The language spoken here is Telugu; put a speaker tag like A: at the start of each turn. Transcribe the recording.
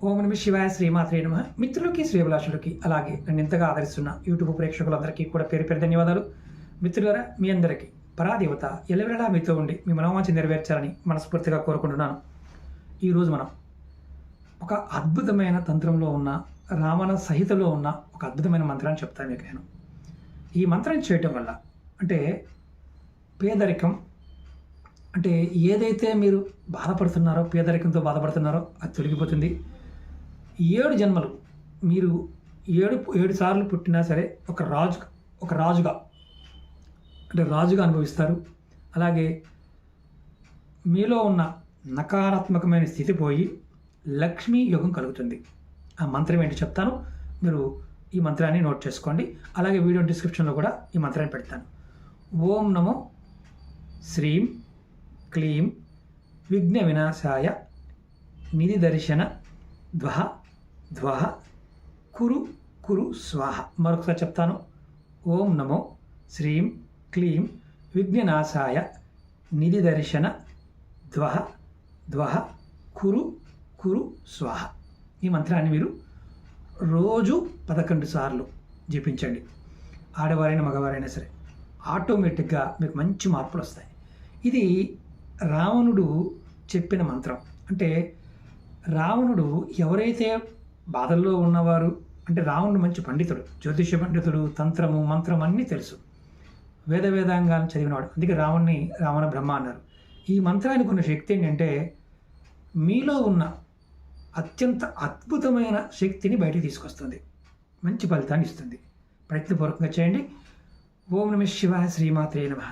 A: ఓం నమ శివాయ శ్రీమాత్రే నమ. మిత్రులకి శ్రీభిలాషులకి అలాగే నన్ను ఎంతగా ఆదరిస్తున్న యూట్యూబ్ ప్రేక్షకులందరికీ కూడా పేరు పేరు ధన్యవాదాలు. మిత్రులారా, మీ అందరికీ పరాదేవత ఎల్లవేళలా మీతో ఉండి మీ మనోవాంఛ నెరవేర్చాలని మనస్ఫూర్తిగా కోరుకుంటున్నాను. ఈరోజు మనం ఒక అద్భుతమైన తంత్రంలో ఉన్న రావణ సహితలో ఉన్న ఒక అద్భుతమైన మంత్రాన్ని చెప్తాను మీకు నేను. ఈ మంత్రం చేయటం వల్ల అంటే పేదరికం అంటే ఏదైతే మీరు బాధపడుతున్నారో, పేదరికంతో బాధపడుతున్నారో అది తొలగిపోతుంది. 7 జన్మలు మీరు ఏడు సార్లు పుట్టినా సరే ఒక రాజుగా అంటే రాజుగా అనుభవిస్తారు. అలాగే మీలో ఉన్న నకారాత్మకమైన స్థితి పోయి లక్ష్మీ యోగం కలుగుతుంది. ఆ మంత్రం ఏంటి చెప్తాను, మీరు ఈ మంత్రాన్ని నోట్ చేసుకోండి. అలాగే వీడియో డిస్క్రిప్షన్లో కూడా ఈ మంత్రాన్ని పెడతాను. ఓం నమో శ్రీం క్లీం విఘ్న వినాశాయ నిధి దర్శన ధ్వహ ధ్వహ కురు కురు స్వాహ. మరొకసారి చెప్తాను. ఓం నమో శ్రీం క్లీం విఘ్ననాశాయ నిధి దర్శన ధ్వహ ధ్వహ కురు కురు స్వాహ. ఈ మంత్రాన్ని మీరు రోజు 11 సార్లు జపించండి. ఆడవారైనా మగవారైనా సరే ఆటోమేటిక్గా మీకు మంచి మార్పులు వస్తాయి. ఇది రావణుడు చెప్పిన మంత్రం. అంటే రావణుడు ఎవరైతే బాధల్లో ఉన్నవారు అంటే రావణుడు మంచి పండితుడు, జ్యోతిష పండితుడు, తంత్రము మంత్రం అన్నీ తెలుసు, వేదాంగాలను చదివినవాడు. అందుకే రావణ్ణి రావణ బ్రహ్మ అన్నారు. ఈ మంత్రానికి ఉన్న శక్తి ఏంటంటే మీలో ఉన్న అత్యంత అద్భుతమైన శక్తిని బయటికి తీసుకొస్తుంది, మంచి ఫలితాన్ని ఇస్తుంది. ప్రయత్నపూర్వకంగా చేయండి. ఓం నమ శివాయ శ్రీమాత్రే నమః.